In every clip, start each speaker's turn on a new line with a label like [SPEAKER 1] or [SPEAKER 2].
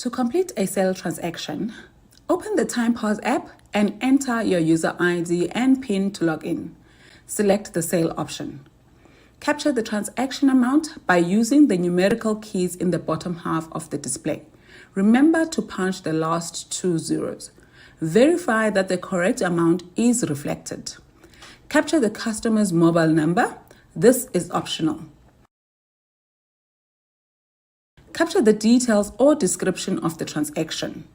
[SPEAKER 1] To complete a sale transaction, open the TymePause app and enter your user ID and PIN to log in. Select the sale option. Capture the transaction amount by using the numerical keys in the bottom half of the display. Remember to punch the last 2 zeros. Verify that the correct amount is reflected. Capture the customer's mobile number. This is optional. Capture the details or description of the transaction.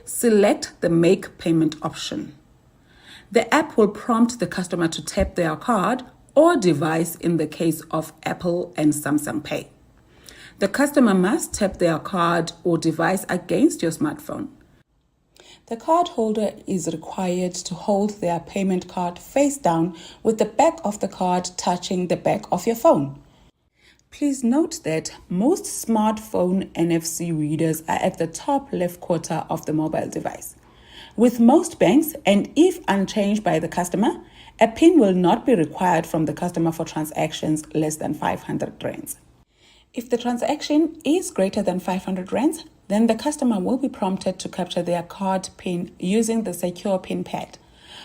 [SPEAKER 1] Select the Make Payment option. The app will prompt the customer to tap their card or device in the case of Apple and Samsung Pay. The customer must tap their card or device against your smartphone. The cardholder is required to hold their payment card face down with the back of the card touching the back of your phone. Please note that most smartphone NFC readers are at the top left quarter of the mobile device. With most banks, and if unchanged by the customer, a PIN will not be required from the customer for transactions less than 500 rands. If the transaction is greater than 500 rands, then the customer will be prompted to capture their card PIN using the secure PIN pad.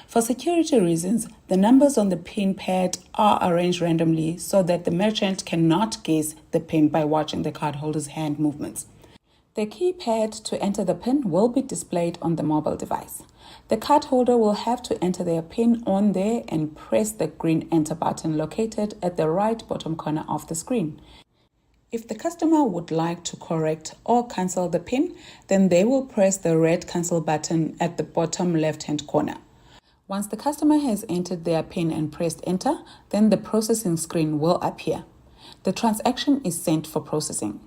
[SPEAKER 1] For security reasons, the numbers on the PIN pad are arranged randomly so that the merchant cannot guess the PIN by watching the cardholder's hand movements. The keypad to enter the PIN will be displayed on the mobile device. The cardholder will have to enter their PIN on there and press the green enter button located at the right bottom corner of the screen. If the customer would like to correct or cancel the PIN, then they will press the red cancel button at the bottom left-hand corner. Once the customer has entered their PIN and pressed enter, then the processing screen will appear. The transaction is sent for processing.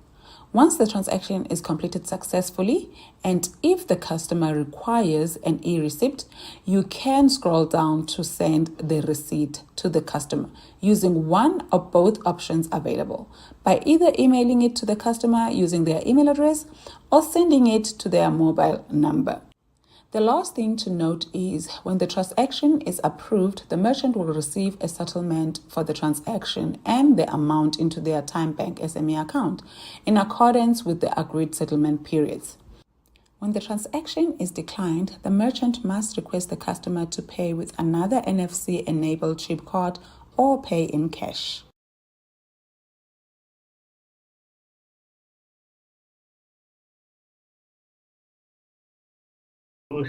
[SPEAKER 1] Once the transaction is completed successfully, and if the customer requires an e-receipt, you can scroll down to send the receipt to the customer using one or both options available by either emailing it to the customer using their email address or sending it to their mobile number. The last thing to note is when the transaction is approved, the merchant will receive a settlement for the transaction and the amount into their TymeBank SME account in accordance with the agreed settlement periods. When the transaction is declined, the merchant must request the customer to pay with another NFC-enabled chip card or pay in cash.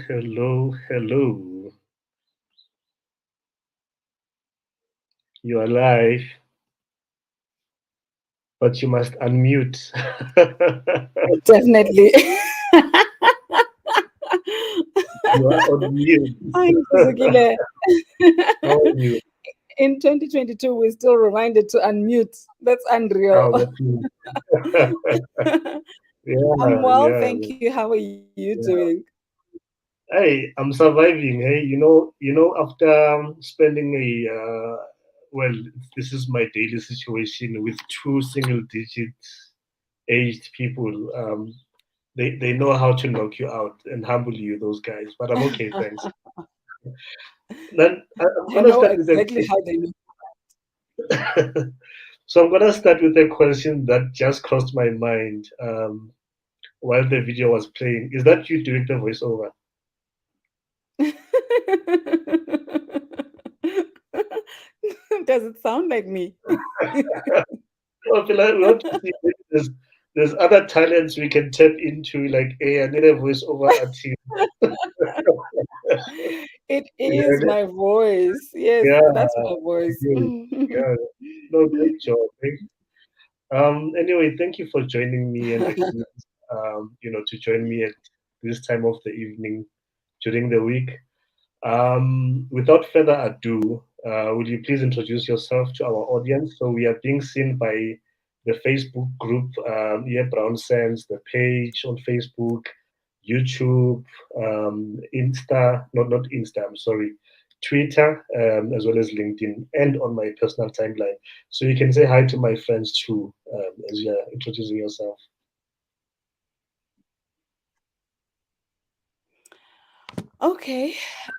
[SPEAKER 2] Hello. You are live, but you must unmute.
[SPEAKER 1] Definitely.
[SPEAKER 2] You are on mute. How are you?
[SPEAKER 1] In 2022, we're still reminded to unmute. That's unreal.
[SPEAKER 2] Oh, that's me.
[SPEAKER 1] I'm well,
[SPEAKER 2] Yeah.
[SPEAKER 1] thank you. How are you doing?
[SPEAKER 2] Hey, I'm surviving. Hey, after spending well, this is my daily situation with two single-digit aged people. They know how to knock you out and humble you, those guys. But I'm okay, thanks. Then I'm
[SPEAKER 1] I
[SPEAKER 2] gonna
[SPEAKER 1] know
[SPEAKER 2] start with a
[SPEAKER 1] exactly how they look.
[SPEAKER 2] so I'm gonna start with a question that just crossed my mind while the video was playing. Is that you doing the voiceover?
[SPEAKER 1] Does it sound like me?
[SPEAKER 2] Well, we have to see if there's other talents we can tap into, like, hey, I need a voiceover artist.
[SPEAKER 1] It is
[SPEAKER 2] Yeah,
[SPEAKER 1] my voice. Yes,
[SPEAKER 2] yeah,
[SPEAKER 1] that's my voice.
[SPEAKER 2] yeah. No, great job. Anyway, thank you for joining me and agreeing, to join me at this time of the evening during the week. Without further ado, will you please introduce yourself to our audience? So we are being seen by the Facebook group, BrownSense, the page on Facebook, YouTube, not Insta, I'm sorry, Twitter, as well as LinkedIn, and on my personal timeline. So you can say hi to my friends too, as you're introducing yourself.
[SPEAKER 1] Okay.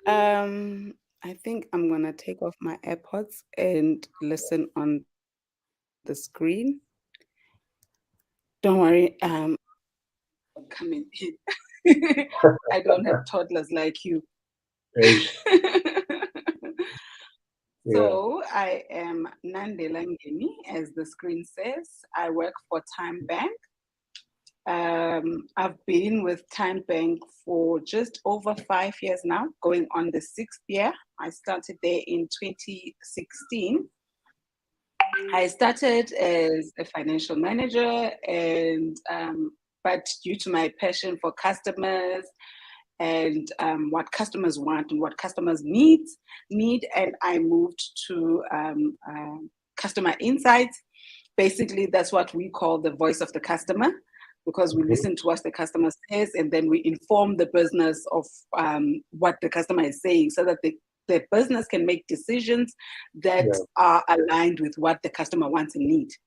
[SPEAKER 1] I think I'm gonna take off my AirPods and listen on the screen. Don't worry, coming in. I don't have toddlers like you.
[SPEAKER 2] Eish. Yeah.
[SPEAKER 1] So I am Nande Langeni, as the screen says. I work for TymeBank. I've been with TymeBank for just over 5 years now, going on the 6th year. I started there in 2016. I started as a financial manager, and but due to my passion for customers and what customers want and what customers need, and I moved to customer insights. Basically, that's what we call the voice of the customer, because we listen to what the customer says and then we inform the business of what the customer is saying, so that the business can make decisions that
[SPEAKER 2] Yeah.
[SPEAKER 1] are aligned with what the customer wants and needs.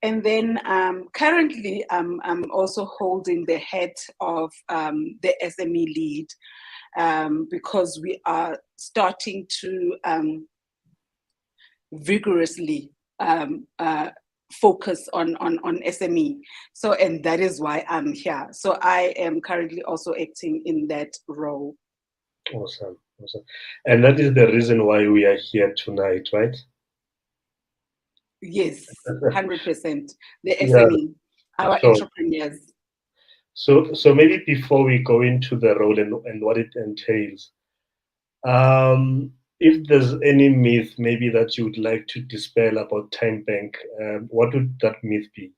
[SPEAKER 1] And then currently, I'm also holding the head of the SME lead, because we are starting to vigorously focus on SME. So, and that is why I'm here. So I am currently also acting in that role.
[SPEAKER 2] Awesome. Awesome. And that is the reason why we are here tonight, right?
[SPEAKER 1] Yes, 100%. The
[SPEAKER 2] Yeah,
[SPEAKER 1] SME, our
[SPEAKER 2] sure.
[SPEAKER 1] entrepreneurs.
[SPEAKER 2] So maybe before we go into the role and what it entails, if there's any myth maybe that you would like to dispel about TymeBank, what would that myth be?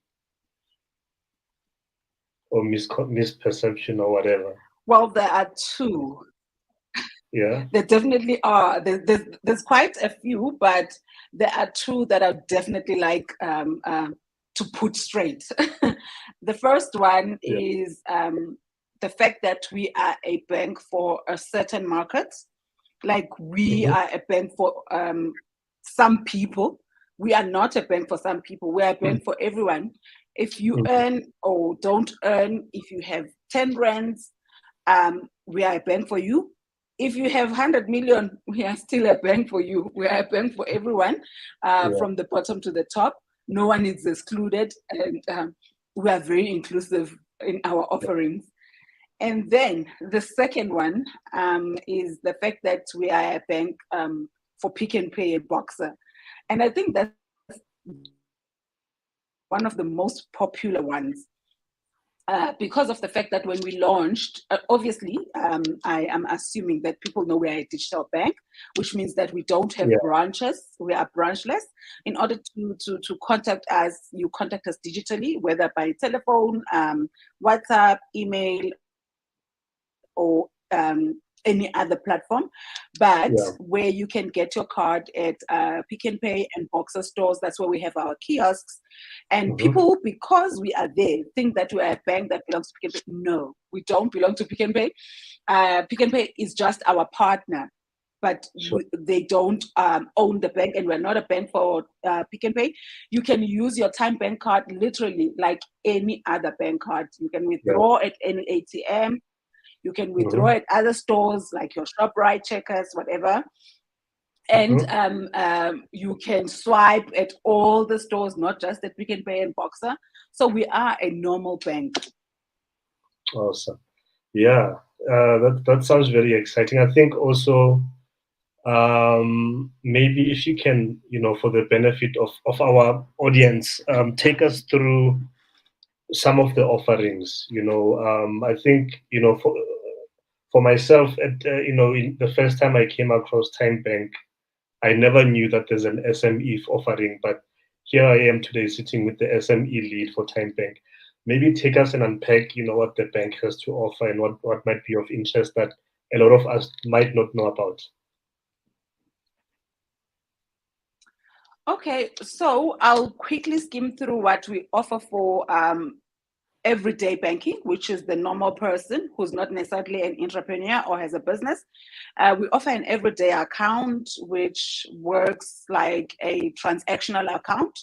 [SPEAKER 2] Or misperception or whatever?
[SPEAKER 1] Well, there are two.
[SPEAKER 2] Yeah.
[SPEAKER 1] There definitely are. There's quite a few, but there are two that I definitely like to put straight. The first one
[SPEAKER 2] Yeah.
[SPEAKER 1] is the fact that we are a bank for a certain market. Like we
[SPEAKER 2] Mhm.
[SPEAKER 1] are a bank for some people. We are not a bank for some people. We are a bank for everyone. If you
[SPEAKER 2] Mhm.
[SPEAKER 1] earn or don't earn, if you have 10 rands, we are a bank for you. If you have 100 million, we are still a bank for you. We are a bank for everyone,
[SPEAKER 2] Yeah.
[SPEAKER 1] from the bottom to the top. No one is excluded, and we are very inclusive in our offerings. And then the second one is the fact that we are a bank for Pick and Pay and Boxer. And I think that's one of the most popular ones. Because of the fact that when we launched, obviously, I am assuming that people know we are a digital bank, which means that we don't have
[SPEAKER 2] Yeah.
[SPEAKER 1] branches. We are branchless. In order to contact us, you contact us digitally, whether by telephone, WhatsApp, email, or any other platform. But
[SPEAKER 2] Yeah.
[SPEAKER 1] where you can get your card at Pick and Pay and Boxer stores, that's where we have our kiosks. And
[SPEAKER 2] Mhm.
[SPEAKER 1] people, because we are there, think that we are a bank that belongs to Pick and Pay. No, we don't belong to Pick and Pay. Pick and Pay is just our partner, but
[SPEAKER 2] Sure.
[SPEAKER 1] they don't own the bank, and we're not a bank for Pick and Pay. You can use your TymeBank card literally like any other bank card. You can
[SPEAKER 2] Yeah.
[SPEAKER 1] withdraw at any ATM. You can withdraw
[SPEAKER 2] Mhm.
[SPEAKER 1] at other stores like your ShopRite, Checkers, whatever. And
[SPEAKER 2] Mhm.
[SPEAKER 1] you can swipe at all the stores, not just at Pick and Pay and Boxer. So we are a normal bank.
[SPEAKER 2] Awesome. Yeah. That sounds very exciting. I think also maybe if you can, for the benefit of our audience, take us through some of the offerings. I think, for myself, in the first time I came across TymeBank, I never knew that there's an SME offering, but here I am today sitting with the SME lead for TymeBank. Maybe take us and unpack, what the bank has to offer and what might be of interest that a lot of us might not know about.
[SPEAKER 1] Okay, so I'll quickly skim through what we offer for everyday banking, which is the normal person who's not necessarily an entrepreneur or has a business. We offer an everyday account, which works like a transactional account.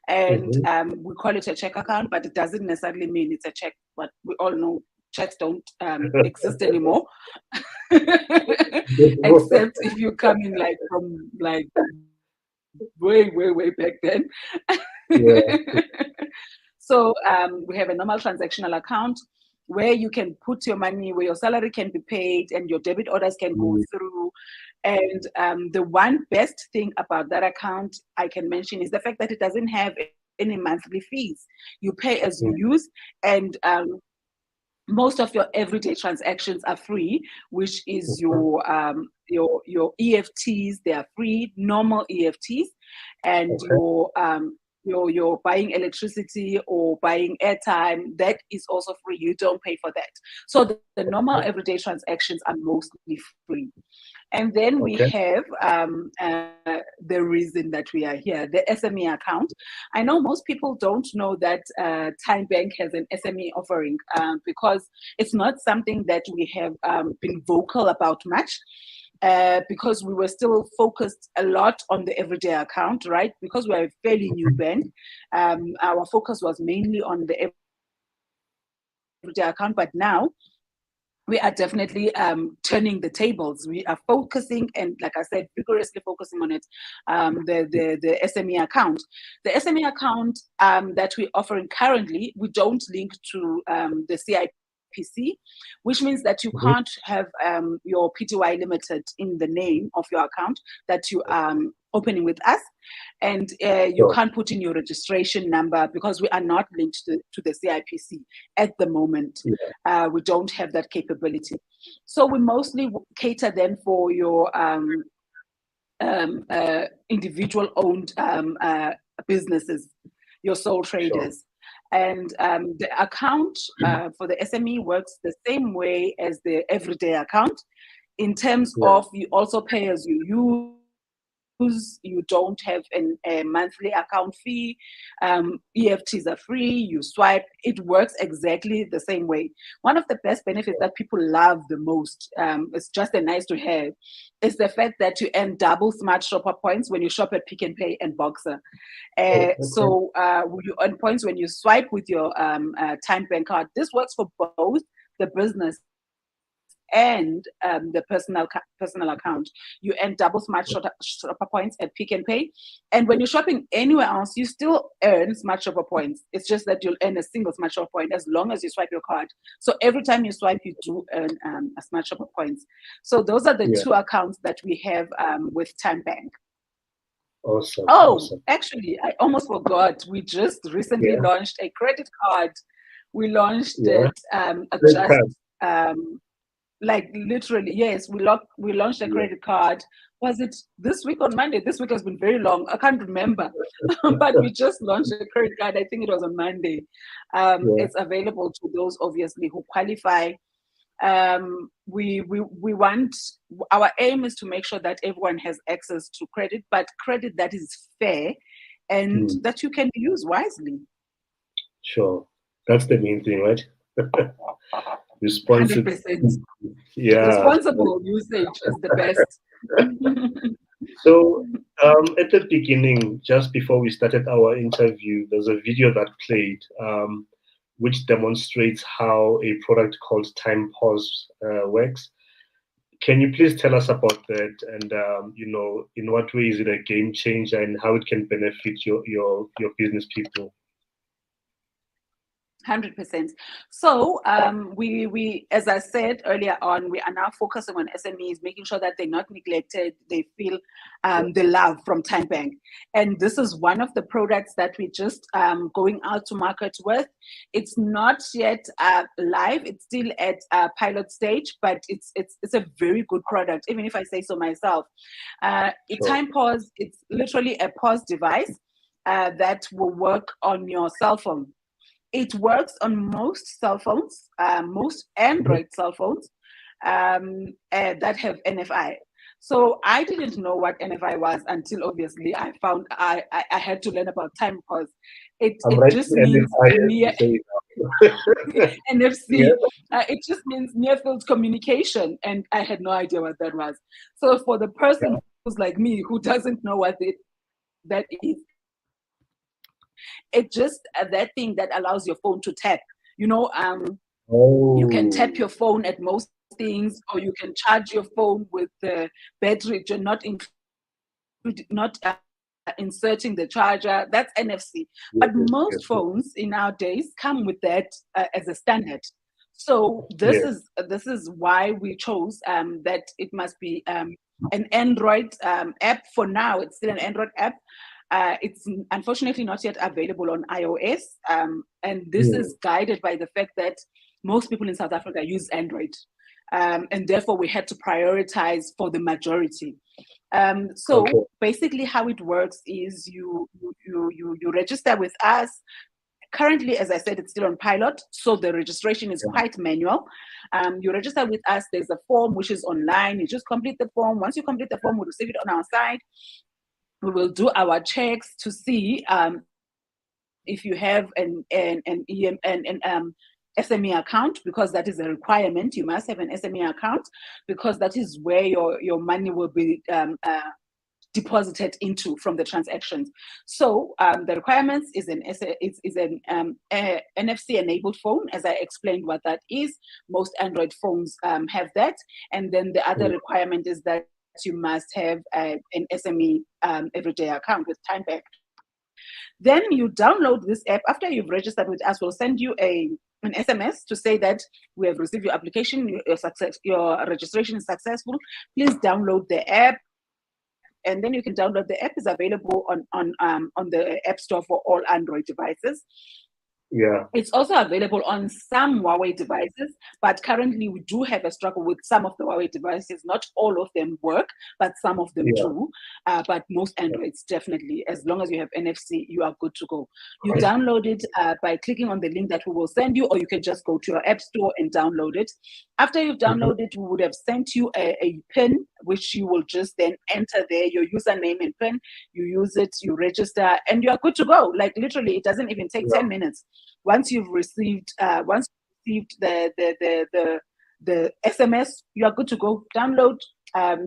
[SPEAKER 1] And
[SPEAKER 2] Mhm.
[SPEAKER 1] we call it a check account, but it doesn't necessarily mean it's a check. But we all know checks don't exist anymore, except if you come in like from like way, way, way back then.
[SPEAKER 2] Yeah.
[SPEAKER 1] So we have a normal transactional account where you can put your money, where your salary can be paid and your debit orders can go through. And the one best thing about that account I can mention is the fact that it doesn't have any monthly fees. You pay as you use, and most of your everyday transactions are free, which is your EFTs. They are free, normal EFTs, and your buying electricity or buying airtime, that is also free. You don't pay for that. So the normal everyday transactions are mostly free. And then we have the reason that we are here, the SME account. I know most people don't know that TymeBank has an SME offering because it's not something that we have been vocal about much. Because we were still focused a lot on the everyday account, right? Because we're a fairly new bank, our focus was mainly on the everyday account. But now we are definitely turning the tables. We are focusing, and like I said, vigorously focusing on it, the SME account. The SME account that we're offering currently, we don't link to the CIPC, which means that you can't have your PTY limited in the name of your account that you are opening with us. And you can't put in your registration number because we are not linked to the CIPC at the moment. We don't have that capability. So we mostly cater then for your individual-owned businesses, your sole traders. And the account for the SME works the same way as the everyday account in terms of you also pay as you use. You don't have a monthly account fee. EFTs are free. You swipe. It works exactly the same way. One of the best benefits that people love the most, it's just a nice to have, is the fact that you earn double smart shopper points when you shop at Pick n Pay and Boxer. So you earn points when you swipe with your TymeBank card. This works for both the business and the personal account. You earn double smart shopper points at Pick n Pay, and when you're shopping anywhere else, you still earn smart shopper points. It's just that you'll earn a single smart shopper point as long as you swipe your card. So every time you swipe, you do earn a smart shopper points. So those are the two accounts that we have with TymeBank.
[SPEAKER 2] Awesome.
[SPEAKER 1] Actually, I almost forgot. We just recently launched a credit card. We launched it like literally, yes, we launched a credit card. Was it this week on Monday? This week has been very long. I can't remember, but we just launched a credit card. I think it was on Monday. It's available to those obviously who qualify. We want, our aim is to make sure that everyone has access to credit, but credit that is fair and that you can use wisely.
[SPEAKER 2] Sure, that's the main thing, right? Responsible.
[SPEAKER 1] 100%. Responsible usage is the best.
[SPEAKER 2] So at the beginning, just before we started our interview, there's a video that played which demonstrates how a product called TymePause works. Can you please tell us about that, and in what way is it a game changer and how it can benefit your business people?
[SPEAKER 1] 100%. So we, as I said earlier on, we are now focusing on SMEs, making sure that they're not neglected, they feel the love from TymeBank. And this is one of the products that we just going out to market with. It's not yet live, it's still at pilot stage, but it's a very good product, even if I say so myself. TymePause, it's literally a pause device that will work on your cell phone. It works on most cell phones, most Android cell phones that have NFI. So I didn't know what NFI was until obviously I found I had to learn about TymePause. It just means NFC. It just means near field communication, and I had no idea what that was. So for the person who's like me, who doesn't know what that is, it's just that thing that allows your phone to tap. You can tap your phone at most things, or you can charge your phone with the battery, not inserting the charger. That's NFC. But most phones in nowadays come with that as a standard. So this is why we chose that it must be an Android app. For now, it's still an Android app. It's unfortunately not yet available on iOS, and this is guided by the fact that most people in South Africa use Android, and therefore we had to prioritize for the majority. So basically, how it works is you register with us. Currently, as I said, it's still on pilot, so the registration is quite manual. You register with us. There's a form which is online. You just complete the form. Once you complete the form, we'll receive it on our side. We will do our checks to see if you have an SME account, because that is a requirement. You must have an SME account because that is where your money will be deposited into from the transactions. So the requirements is an NFC enabled phone, as I explained what that is. Most Android phones have that. And then the other requirement is that you must have an SME everyday account with TymeBank. Then you download this app. After you've registered with us, we'll send you an SMS to say that we have received your application, your registration is successful. Please download the app. And then you can download the app. Is available on the App Store for all Android devices.
[SPEAKER 2] Yeah.
[SPEAKER 1] It's also available on some Huawei devices, but currently we do have a struggle with some of the Huawei devices. Not all of them work, but some of them do. But most Androids definitely, as long as you have NFC, you are good to go. You download it by clicking on the link that we will send you, or you can just go to your App Store and download it. After you've downloaded it, we would have sent you a PIN, which you will just then enter there, your username and PIN. You use it, you register, and you are good to go. Like literally, it doesn't even take 10 minutes. Once you've received the SMS, you are good to go. Download,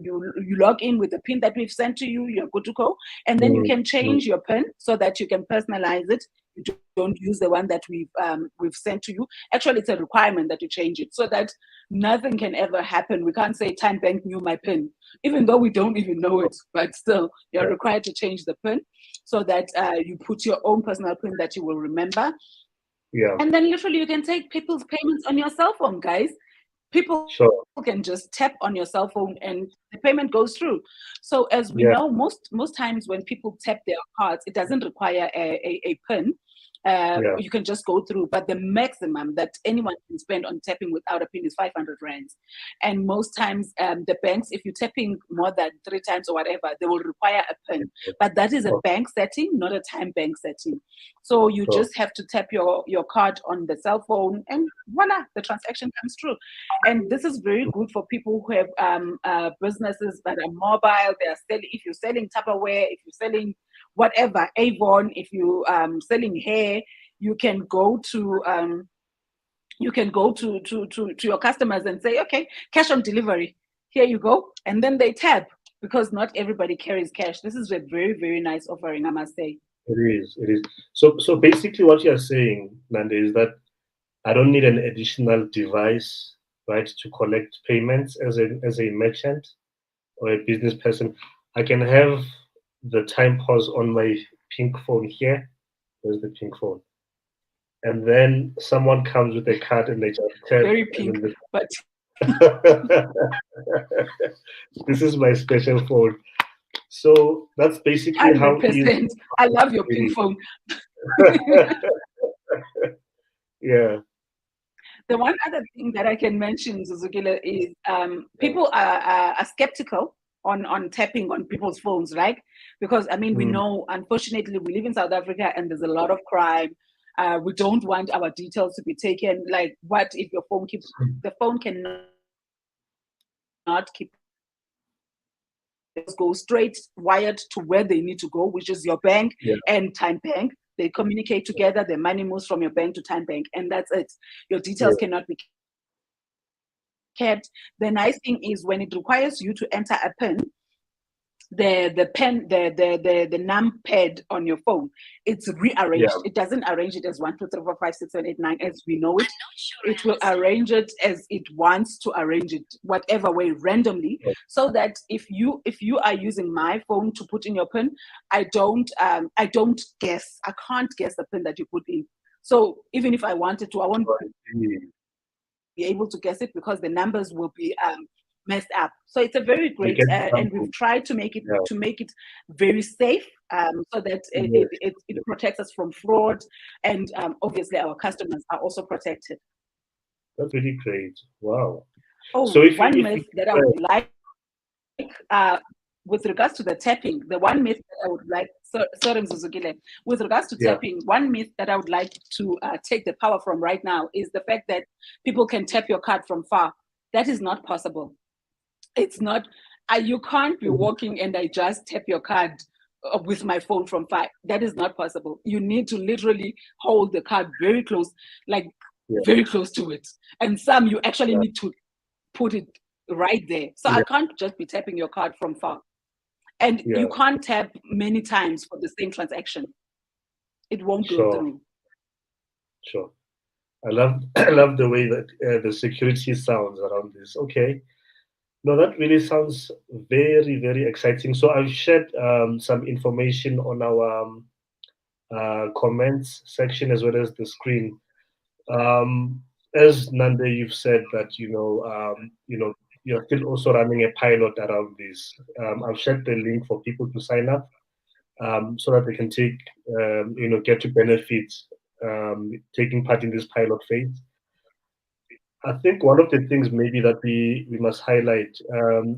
[SPEAKER 1] you log in with the PIN that we've sent to you, you're good to go. And then you can change your PIN so that you can personalize it. You don't use the one that we've sent to you. Actually, it's a requirement that you change it so that nothing can ever happen. We can't say TymeBank knew my PIN, even though we don't even know it. But still, you're required to change the PIN so that you put your own personal PIN that you will remember.
[SPEAKER 2] Yeah.
[SPEAKER 1] And then literally you can take people's payments on your cell phone, guys. People can just tap on your cell phone and the payment goes through. So as we know, most times when people tap their cards, it doesn't require a PIN. You can just go through, but the maximum that anyone can spend on tapping without a PIN is 500 rands. And most times the banks, if you're tapping more than 3 times or whatever, they will require a PIN. But that is a bank setting, not a TymeBank setting. So you just have to tap your card on the cell phone and voila, the transaction comes through. And this is very good for people who have businesses that are mobile. They are selling, if you're selling Tupperware, if you're selling whatever, Avon, if you selling hair, you can go to your customers and say, okay, cash on delivery, here you go, and then they tap, because not everybody carries cash. This is a very, very nice offering, I must say.
[SPEAKER 2] It is. So basically what you're saying, Nande, is that I don't need an additional device, right, to collect payments as a merchant or a business person. I can have the time pause on my pink phone here. There's the pink phone. And then someone comes with a card and they just tap.
[SPEAKER 1] Very pink, but
[SPEAKER 2] this is my special phone. So that's basically
[SPEAKER 1] 100%.
[SPEAKER 2] how it is.
[SPEAKER 1] I love your pink phone.
[SPEAKER 2] Yeah.
[SPEAKER 1] The one other thing that I can mention, Zuzukile, is people are skeptical on tapping on people's phones, right? Because, I mean, we know, unfortunately, we live in South Africa and there's a lot of crime. We don't want our details to be taken. Like, what if your phone the phone cannot keep, go straight wired to where they need to go, which is your bank and TymeBank. They communicate together, the money moves from your bank to TymeBank, and that's it. Your details cannot be kept. The nice thing is when it requires you to enter a PIN, the pen, the numpad on your phone, it's rearranged.
[SPEAKER 2] Yeah.
[SPEAKER 1] It doesn't arrange it as 1, 2, 3, 4, 5, 6, 7, 8, 9 as we know it. It will arrange it as it wants to arrange it, whatever way, randomly, so that if you are using my phone to put in your pin, I don't guess. I can't guess the pin that you put in. So even if I wanted to, I won't be able to guess it because the numbers will be messed up. So it's a very great, and we've tried to make it very safe, so that it protects us from fraud, and obviously our customers are also protected.
[SPEAKER 2] That's really great. Wow.
[SPEAKER 1] Oh, so one myth that I would like, with regards to the tapping, the one myth that I would like, with regards to tapping, one myth that I would like to take the power from right now is the fact that people can tap your card from far. That is not possible. It's not. You can't be walking and I just tap your card with my phone from far. That is not possible. You need to literally hold the card very close, like very close to it. And some you actually need to put it right there. So I can't just be tapping your card from far. And you can't tap many times for the same transaction. It won't go through.
[SPEAKER 2] Sure. I love the way that the security sounds around this. Okay. No, that really sounds very, very exciting. So I've shared some information on our comments section as well as the screen. As Nande, you've said that you're still also running a pilot around this. I've shared the link for people to sign up so that they can get to benefit taking part in this pilot phase. I think one of the things maybe that we must highlight,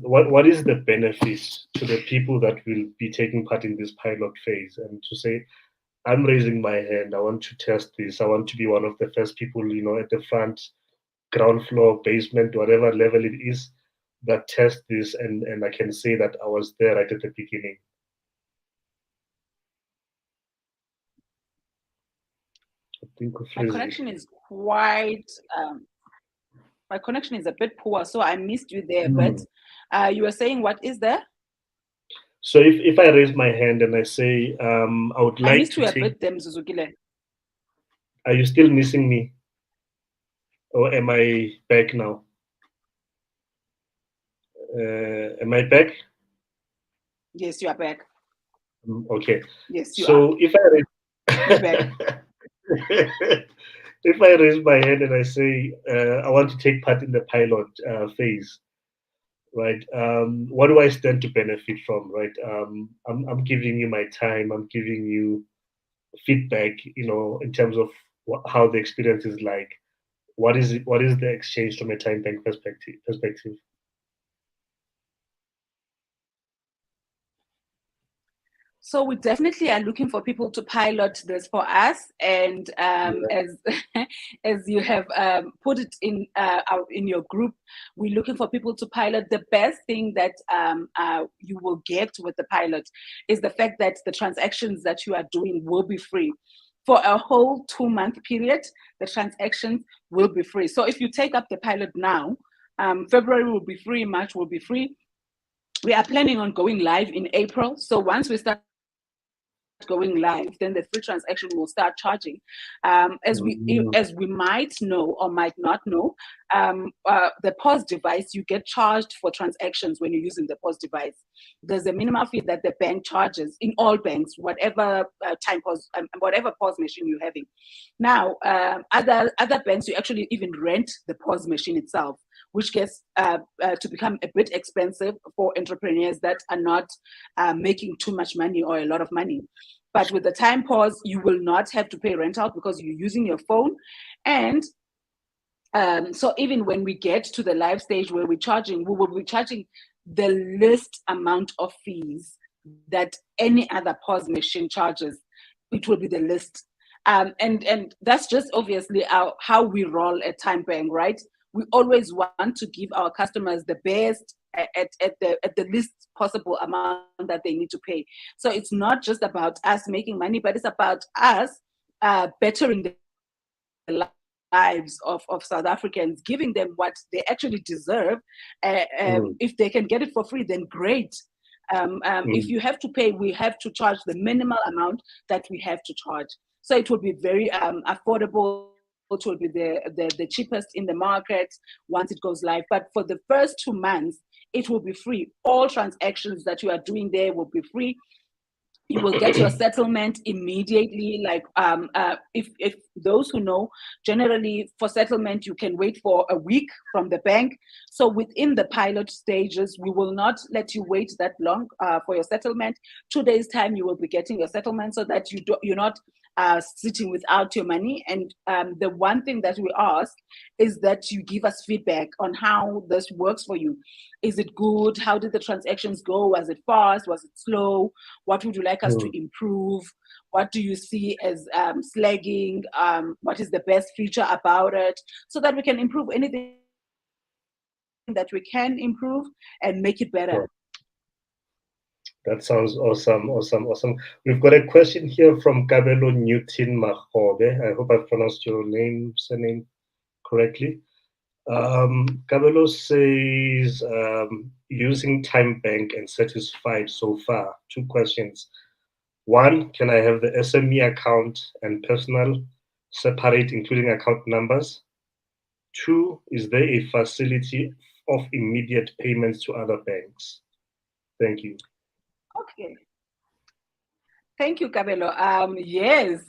[SPEAKER 2] what is the benefit to the people that will be taking part in this pilot phase, and to say, I'm raising my hand, I want to test this, I want to be one of the first people, at the front, ground floor, basement, whatever level it is, that test this, and I can say that I was there right at the beginning. I think
[SPEAKER 1] my connection is quite my connection is a bit poor, so I missed you there. But you were saying, what is there?
[SPEAKER 2] So if I raise my hand and I say I would like
[SPEAKER 1] I missed
[SPEAKER 2] to
[SPEAKER 1] you a bit, Mzuzukile.
[SPEAKER 2] Are you still missing me, or am I back now? Am I back?
[SPEAKER 1] Yes, you are back.
[SPEAKER 2] Okay.
[SPEAKER 1] Yes, you
[SPEAKER 2] so
[SPEAKER 1] are.
[SPEAKER 2] If if I raise my hand and I say I want to take part in the pilot phase, right? What do I stand to benefit from, right? I'm giving you my time. I'm giving you feedback, in terms of how the experience is like. What is it? What is the exchange from a TymeBank perspective?
[SPEAKER 1] So we definitely are looking for people to pilot this for us, and as you have put it in your group, we're looking for people to pilot. The best thing that you will get with the pilot is the fact that the transactions that you are doing will be free. For a whole 2-month period, the transactions will be free. So if you take up the pilot now, February will be free, March will be free. We are planning on going live in April. So once we start going live, then the free transaction will start charging. As we might know or might not know, the POS device, you get charged for transactions when you're using the POS device. There's a minimum fee that the bank charges in all banks, whatever whatever POS machine you're having. Now, other banks, you actually even rent the POS machine itself, which gets to become a bit expensive for entrepreneurs that are not making too much money or a lot of money. But with the time POS, you will not have to pay rental because you're using your phone. And so even when we get to the live stage where we will be charging the least amount of fees that any other POS machine charges. It will be the least. And that's just obviously how we roll at TymeBank, right? We always want to give our customers the best at the least possible amount that they need to pay. So it's not just about us making money, but it's about us bettering the lives of South Africans, giving them what they actually deserve. If they can get it for free, then great. If you have to pay, we have to charge the minimal amount that we have to charge. So it will be very affordable. It will be the cheapest in the market once it goes live. But for the first 2 months, it will be free. All transactions that you are doing there will be free. You will get your settlement immediately. Like if those who know, generally for settlement, you can wait for a week from the bank. So within the pilot stages, we will not let you wait that long for your settlement. 2 days time, you will be getting your settlement so that you're not sitting without your money. And the one thing that we ask is that you give us feedback on how this works for you. Is it good? How did the transactions go? Was it fast? Was it slow? What would you like us to improve? What do you see as slagging? What is the best feature about it? So that we can improve anything that we can improve and make it better.
[SPEAKER 2] That sounds awesome. We've got a question here from Kabelo Newton Mahobe. I hope I've pronounced your surname correctly. Kabelo says, using TymeBank and satisfied so far. 2 questions. 1, can I have the SME account and personal separate, including account numbers? 2, is there a facility of immediate payments to other banks? Thank you.
[SPEAKER 1] Okay. Thank you, Kabelo. Yes,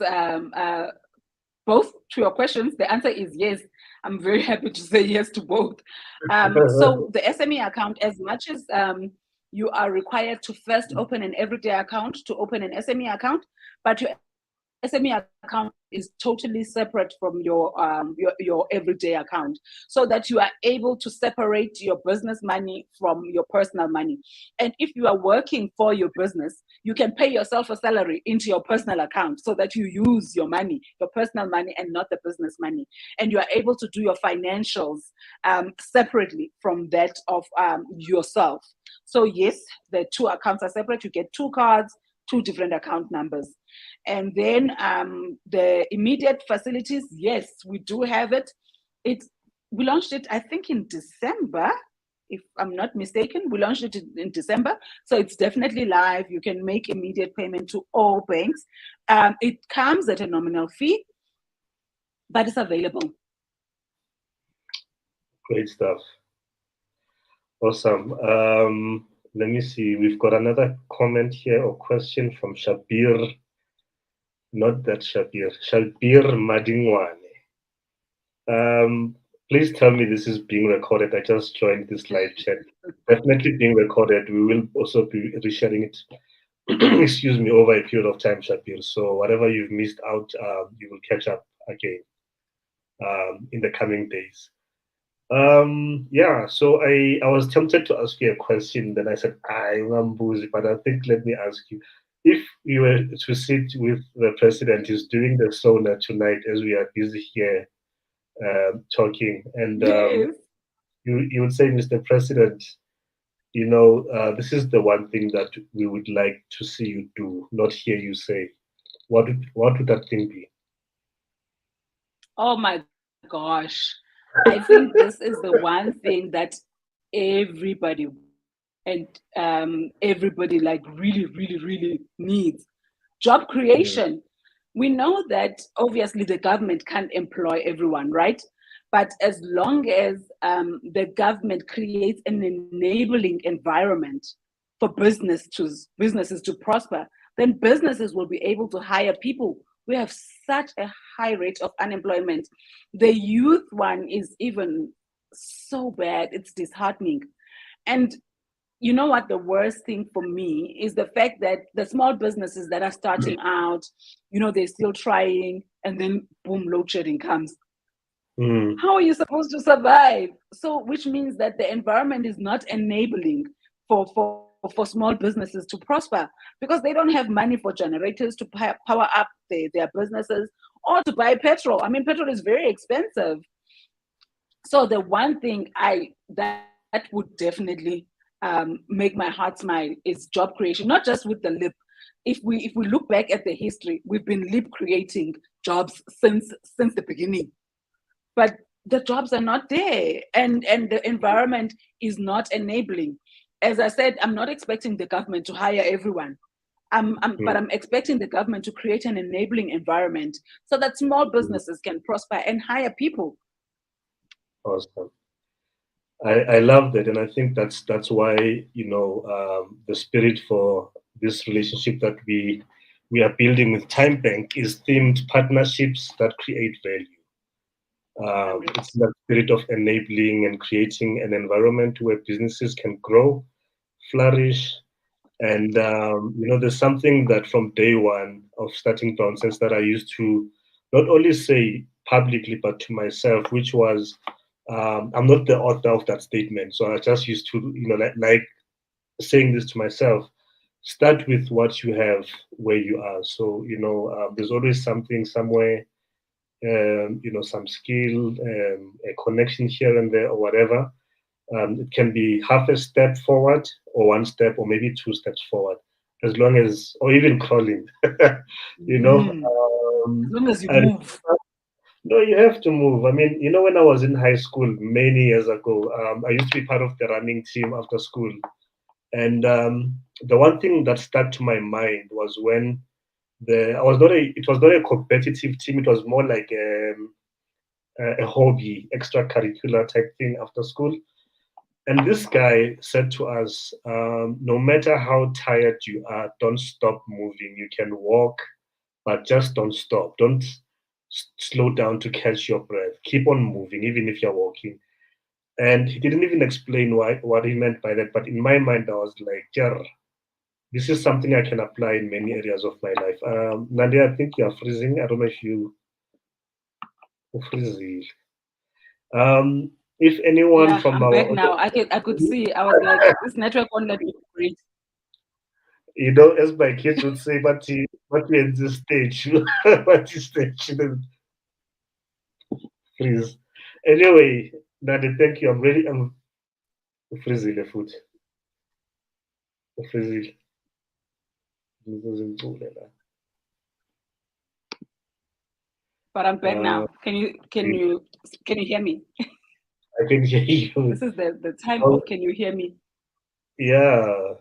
[SPEAKER 1] both to your questions, the answer is yes. I'm very happy to say yes to both. So the SME account, as much as you are required to first open an everyday account to open an SME account, but your SME account is totally separate from your everyday account, so that you are able to separate your business money from your personal money. And if you are working for your business, you can pay yourself a salary into your personal account so that you use your money, your personal money, and not the business money. And you are able to do your financials separately from that of yourself. So yes, the 2 accounts are separate. You get 2 cards, 2 different account numbers. And then the immediate facilities, yes, we do have it. We launched it, I think, in December, if I'm not mistaken. We launched it in December, so it's definitely live. You can make immediate payment to all banks. It comes at a nominal fee, but it's available.
[SPEAKER 2] Great stuff. Awesome. Let me see. We've got another comment here or question from Shabir. Not that Shabir. Shabir Madingwane. Please tell me this is being recorded. I just joined this live chat. Definitely being recorded. We will also be resharing it, excuse me, over a period of time, Shabir. So whatever you've missed out, you will catch up again in the coming days. Yeah, so I was tempted to ask you a question, then I said, I'm boozy, but I think let me ask you. If you were to sit with the president, he's doing the sauna tonight as we are busy here talking, and you would say, Mr. President, this is the one thing that we would like to see you do, not hear you say. What would that thing be?
[SPEAKER 1] Oh my gosh. I think this is the one thing that everybody like really needs. Job creation. We know that obviously the government can't employ everyone, right? But as long as the government creates an enabling environment for businesses to prosper, then businesses will be able to hire people. We have such a high rate of unemployment. The youth one is even so bad, it's disheartening. And you know what, the worst thing for me is the fact that the small businesses that are starting out, they're still trying, and then boom, load shedding comes. How are you supposed to survive? So, which means that the environment is not enabling for small businesses to prosper, because they don't have money for generators to power up their businesses, or to buy petrol. I mean, petrol is very expensive. So the one thing that would definitely make my heart smile is job creation, not just with the lip. If we look back at the history, we've been lip creating jobs since the beginning, but the jobs are not there, and the environment is not enabling. as I said, I'm not expecting the government to hire everyone. But I'm expecting the government to create an enabling environment so that small businesses can prosper and hire people.
[SPEAKER 2] Awesome. I love that, and I think that's why the spirit for this relationship that we are building with TymeBank is themed partnerships that create value. It's that spirit of enabling and creating an environment where businesses can grow, flourish, and there's something that from day one of starting BrownSense that I used to not only say publicly but to myself, which was I'm not the author of that statement, so I just used to like saying this to myself. Start with what you have where you are. So there's always something somewhere, some skill, a connection here and there, or whatever. It can be half a step forward, or one step, or maybe two steps forward, as long as, or even crawling.
[SPEAKER 1] As long as you move.
[SPEAKER 2] No, you have to move. I mean, when I was in high school many years ago, I used to be part of the running team after school. And the one thing that stuck to my mind was when it was not a competitive team. It was more like a hobby, extracurricular type thing after school. And this guy said to us, no matter how tired you are, don't stop moving. You can walk, but just don't stop. Don't slow down to catch your breath. Keep on moving, even if you're walking. And he didn't even explain what he meant by that. But in my mind, I was like, yeah, this is something I can apply in many areas of my life. Nande, I think you're freezing. I don't know if you are freezing. If anyone from
[SPEAKER 1] I'm
[SPEAKER 2] our
[SPEAKER 1] back now. I could see. I was like, this network won't let me breathe.
[SPEAKER 2] As my kids would say, but we at this stage, but this stage, freeze. Anyway, Nande, thank you. I'm freezing the food. Freezing.
[SPEAKER 1] But I'm back now. Can you hear me?
[SPEAKER 2] I can hear you.
[SPEAKER 1] This is the time of can you hear me?
[SPEAKER 2] Yeah.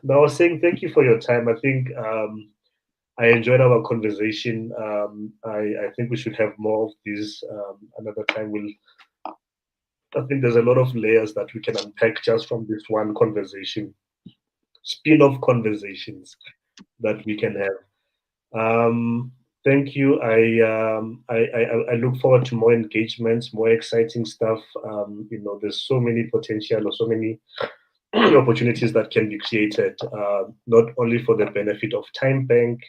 [SPEAKER 2] Now I was saying thank you for your time. I think I enjoyed our conversation. I think we should have more of these another time. I think there's a lot of layers that we can unpack just from this one conversation, spin-off conversations that we can have. Thank you. I look forward to more engagements, more exciting stuff. There's so many potential or so many opportunities that can be created, not only for the benefit of TymeBank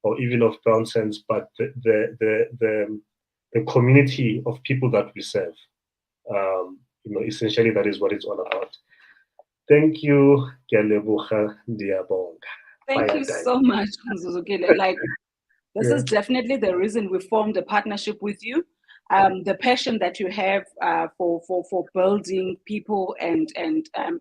[SPEAKER 2] or even of BrownSense, but the community of people that we serve. Essentially, that is what it's all about. Thank you.
[SPEAKER 1] Thank you so much, Mzuzukile. Like, this is definitely the reason we formed a partnership with you. The passion that you have for building people and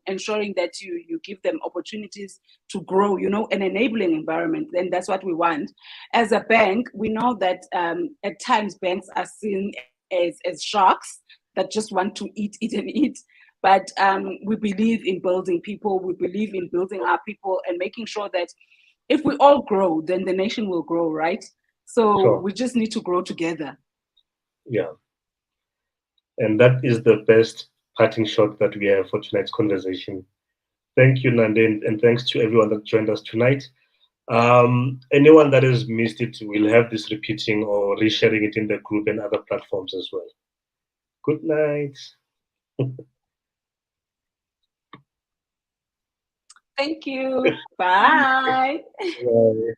[SPEAKER 1] ensuring that you give them opportunities to grow, an enabling environment. Then that's what we want. As a bank, we know that at times banks are seen as sharks that just want to eat and eat. But we believe in building people. We believe in building our people and making sure that if we all grow, then the nation will grow, right? So we just need to grow together.
[SPEAKER 2] Yeah. And that is the best parting shot that we have for tonight's conversation. Thank you, Nande, and thanks to everyone that joined us tonight. Anyone that has missed it, we'll have this repeating or resharing it in the group and other platforms as well. Good night.
[SPEAKER 1] Thank you. Bye.
[SPEAKER 2] Bye.